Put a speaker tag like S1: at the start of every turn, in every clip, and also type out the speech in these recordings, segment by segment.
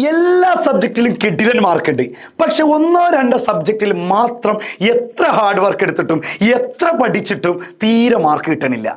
S1: എല്ലാ സബ്ജക്റ്റിലും കിടിലൻ മാർക്കുണ്ട്. പക്ഷെ ഒന്നോ രണ്ടോ സബ്ജക്റ്റിൽ മാത്രം എത്ര ഹാർഡ് വർക്ക് എടുത്തിട്ടും എത്ര പഠിച്ചിട്ടും തീരെ മാർക്ക് കിട്ടണില്ല.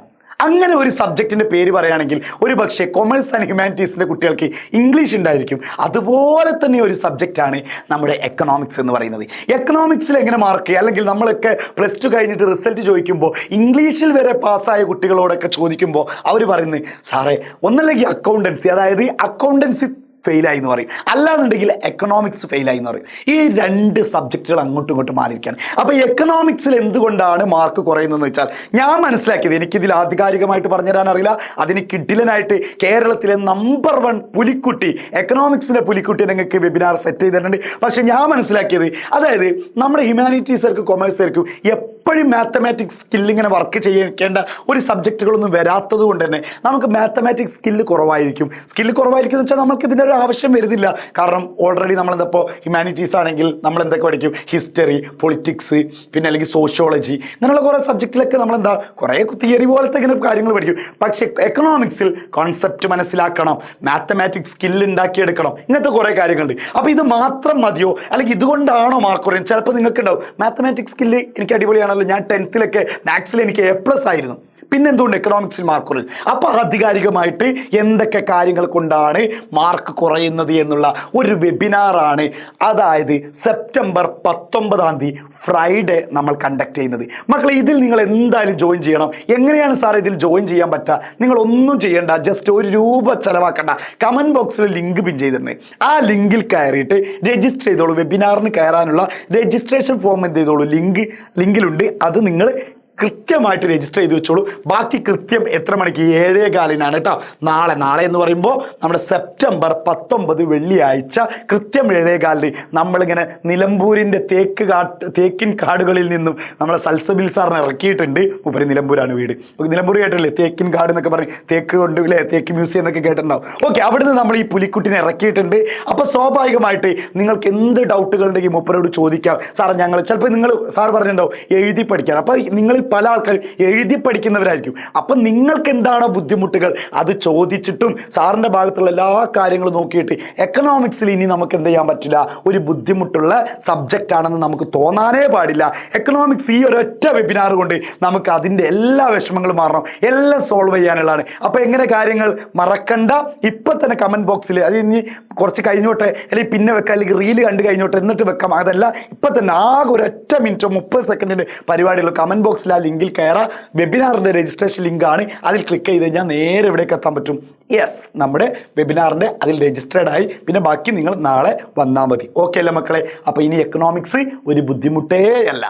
S1: അങ്ങനെ ഒരു സബ്ജക്റ്റിൻ്റെ പേര് പറയുകയാണെങ്കിൽ ഒരു പക്ഷേ കൊമേഴ്സ് ആൻഡ് ഹ്യൂമാനിറ്റീസിൻ്റെ കുട്ടികൾക്ക് ഇംഗ്ലീഷ് ഉണ്ടായിരിക്കും. അതുപോലെ തന്നെ ഒരു സബ്ജക്റ്റാണ് നമ്മുടെ എക്കണോമിക്സ് എന്ന് പറയുന്നത്. എക്കണോമിക്സിൽ എങ്ങനെ മാർക്ക്, അല്ലെങ്കിൽ നമ്മളൊക്കെ +2 കഴിഞ്ഞിട്ട് റിസൾട്ട് ചോദിക്കുമ്പോൾ ഇംഗ്ലീഷിൽ വരെ പാസ്സായ കുട്ടികളോടൊക്കെ ചോദിക്കുമ്പോൾ അവർ പറയുന്നത്, സാറേ ഒന്നല്ലെങ്കിൽ അക്കൗണ്ടൻസി, അതായത് അക്കൗണ്ടൻസി ഫെയിലായി എന്ന് പറയും, അല്ലാന്നുണ്ടെങ്കിൽ എക്കണോമിക്സ് ഫെയിലായി എന്ന് പറയും. ഈ രണ്ട് സബ്ജക്റ്റുകൾ അങ്ങോട്ടും ഇങ്ങോട്ടും മാറിയിരിക്കുകയാണ്. അപ്പോൾ എക്കണോമിക്സിൽ എന്തുകൊണ്ടാണ് മാർക്ക് കുറയുന്നതെന്ന് വെച്ചാൽ ഞാൻ മനസ്സിലാക്കിയത്, എനിക്കിതിൽ ആധികാരികമായിട്ട് പറഞ്ഞുതരാൻ അറിയില്ല. അതിന് കിഡിലനായിട്ട് കേരളത്തിലെ നമ്പർ 1 പുലിക്കുട്ടി, എക്കണോമിക്സിൻ്റെ പുലിക്കുട്ടി നിങ്ങൾക്ക് വെബിനാർ സെറ്റ് ചെയ്തിട്ടുണ്ട്. പക്ഷെ ഞാൻ മനസ്സിലാക്കിയത്, അതായത് നമ്മുടെ ഹ്യൂമാനിറ്റീസുകാർക്കും കൊമേഴ്സുകാർക്കും എപ്പോഴും മാത്തമാറ്റിക്സ് സ്കില്ലിങ്ങനെ വർക്ക് ചെയ്യേണ്ട ഒരു സബ്ജക്റ്റുകളൊന്നും വരാത്തത് കൊണ്ട് തന്നെ നമുക്ക് മാത്തമാറ്റിക്സ് സ്കില്ല് കുറവായിരിക്കും എന്ന് വെച്ചാൽ നമുക്ക് ഇതിൻ്റെ ആവശ്യം വരുന്നില്ല. കാരണം ഓൾറെഡി നമ്മളെന്തപ്പോൾ ഹ്യൂമാനിറ്റീസ് ആണെങ്കിൽ നമ്മൾ എന്തൊക്കെ പഠിക്കും, ഹിസ്റ്ററി, പൊളിറ്റിക്സ്, പിന്നെ അല്ലെങ്കിൽ സോഷ്യോളജി, ഇങ്ങനെയുള്ള കുറേ സബ്ജക്റ്റിലൊക്കെ നമ്മളെന്താ കുറേ തിയറി പോലത്തെ ഇങ്ങനെ കാര്യങ്ങൾ പഠിക്കും. പക്ഷേ എക്കണോമിക്സിൽ കോൺസെപ്റ്റ് മനസ്സിലാക്കണം, മാത്തമാറ്റിക്സ് സ്കില്ല് ഉണ്ടാക്കിയെടുക്കണം, ഇങ്ങനത്തെ കുറേ കാര്യങ്ങളുണ്ട്. അപ്പോൾ ഇത് മാത്രം മതിയോ, അല്ലെങ്കിൽ ഇതുകൊണ്ടാണോ മാർക്ക് കുറയും? ചിലപ്പോൾ നിങ്ങൾക്ക് ഉണ്ടാവും, മാത്തമാറ്റിക്സ് സ്കില്ല് എനിക്ക് അടിപൊളിയാണല്ലോ, ഞാൻ 10th മാത്സിൽ എനിക്ക് A+ ആയിരുന്നു, പിന്നെ എന്തുകൊണ്ട് എക്കണോമിക്സിൽ മാർക്ക് കുറയും? അപ്പോൾ ആധികാരികമായിട്ട് എന്തൊക്കെ കാര്യങ്ങൾ കൊണ്ടാണ് മാർക്ക് കുറയുന്നത് എന്നുള്ള ഒരു വെബിനാറാണ്, അതായത് സെപ്റ്റംബർ 19 ഫ്രൈഡേ നമ്മൾ കണ്ടക്ട് ചെയ്യുന്നത്. മക്കളെ, ഇതിൽ നിങ്ങൾ എന്തായാലും ജോയിൻ ചെയ്യണം. എങ്ങനെയാണ് സാർ ഇതിൽ ജോയിൻ ചെയ്യാൻ പറ്റുക? നിങ്ങളൊന്നും ചെയ്യേണ്ട, ജസ്റ്റ് ₹1 ചിലവാക്കണ്ട. കമൻറ്റ് ബോക്സിൽ ലിങ്ക് പിൻ ചെയ്തിട്ടുണ്ട്. ആ ലിങ്കിൽ കയറിയിട്ട് രജിസ്റ്റർ ചെയ്തോളൂ. വെബിനാറിന് കയറാനുള്ള രജിസ്ട്രേഷൻ ഫോം എന്ത് ചെയ്തോളൂ, ലിങ്കിലുണ്ട്. അത് നിങ്ങൾ കൃത്യമായിട്ട് രജിസ്റ്റർ ചെയ്ത് വെച്ചോളൂ. ബാക്കി കൃത്യം എത്ര മണിക്ക്? 7:15 കേട്ടോ. നാളെ എന്ന് പറയുമ്പോൾ നമ്മുടെ സെപ്റ്റംബർ 19 വെള്ളിയാഴ്ച കൃത്യം 7:15 നമ്മളിങ്ങനെ നിലമ്പൂരിൻ്റെ തേക്കിൻ കാടുകളിൽ നിന്നും നമ്മളെ സൽസബിൽ സാറിനെ ഇറക്കിയിട്ടുണ്ട്. ഉപരി നിലമ്പൂരാണ് വീട്. നിലമ്പൂർ കേട്ടില്ലേ, തേക്കിൻ കാട് എന്നൊക്കെ പറഞ്ഞ് തേക്ക് കൊണ്ട് അല്ലേ, തേക്ക് മ്യൂസിയം എന്നൊക്കെ കേട്ടിട്ടുണ്ടാവും. ഓക്കെ, അവിടുന്ന് നമ്മൾ ഈ പുലിക്കുട്ടിനെ ഇറക്കിയിട്ടുണ്ട്. അപ്പോൾ സ്വാഭാവികമായിട്ട് നിങ്ങൾക്ക് എന്ത് ഡൗട്ടുകൾ ഉണ്ടെങ്കിൽ മൂപ്പരോട് ചോദിക്കാം. സാർ ഞങ്ങൾ ചിലപ്പോൾ നിങ്ങൾ സാർ പറഞ്ഞിട്ടുണ്ടാവും എഴുതി പഠിക്കാൻ. അപ്പോൾ നിങ്ങൾ പല ആൾക്കാർ എഴുതി പഠിക്കുന്നവരായിരിക്കും. അപ്പം നിങ്ങൾക്ക് എന്താണോ ബുദ്ധിമുട്ടുകൾ അത് ചോദിച്ചിട്ടും സാറിൻ്റെ ഭാഗത്തുള്ള എല്ലാ കാര്യങ്ങളും നോക്കിയിട്ട് എക്കണോമിക്സിൽ ഇനി നമുക്ക് എന്ത് ചെയ്യാൻ പറ്റില്ല, ഒരു ബുദ്ധിമുട്ടുള്ള സബ്ജക്റ്റ് ആണെന്ന് നമുക്ക് തോന്നാനേ പാടില്ല. എക്കണോമിക്സ് ഈ ഒരൊറ്റ വെബിനാർ കൊണ്ട് നമുക്ക് അതിൻ്റെ എല്ലാ വിഷമങ്ങളും മാറണം, എല്ലാം സോൾവ് ചെയ്യാനുള്ളതാണ്. അപ്പോൾ എങ്ങനെ കാര്യങ്ങൾ മറക്കണ്ട, ഇപ്പം തന്നെ കമൻറ്റ് ബോക്സിൽ, അത് ഇനി കുറച്ച് കഴിഞ്ഞോട്ടെ, അല്ലെങ്കിൽ പിന്നെ വെക്കാം, അല്ലെങ്കിൽ റീല് കണ്ട് കഴിഞ്ഞോട്ടെ എന്നിട്ട് വെക്കാം, അതല്ല ഇപ്പം തന്നെ ആകെ ഒരൊറ്റ മിനിറ്റോ 30 സെക്കൻഡിൻ്റെ പരിപാടിയുള്ള കമൻറ്റ് ബോക്സിൽ ആ ലിങ്കിൽ കയറാം. വെബിനാറിൻ്റെ രജിസ്ട്രേഷൻ ലിങ്കാണ്. അതിൽ ക്ലിക്ക് ചെയ്ത് കഴിഞ്ഞാൽ നേരെ എവിടേക്ക് എത്താൻ പറ്റും? യെസ്, നമ്മുടെ വെബിനാറിൻ്റെ അതിൽ രജിസ്റ്റേർഡ് ആയി. പിന്നെ ബാക്കി നിങ്ങൾ നാളെ വന്നാൽ മതി. ഓക്കെ അല്ലേ മക്കളെ? അപ്പോൾ ഇനി എക്കണോമിക്സ് ഒരു ബുദ്ധിമുട്ടേ അല്ല.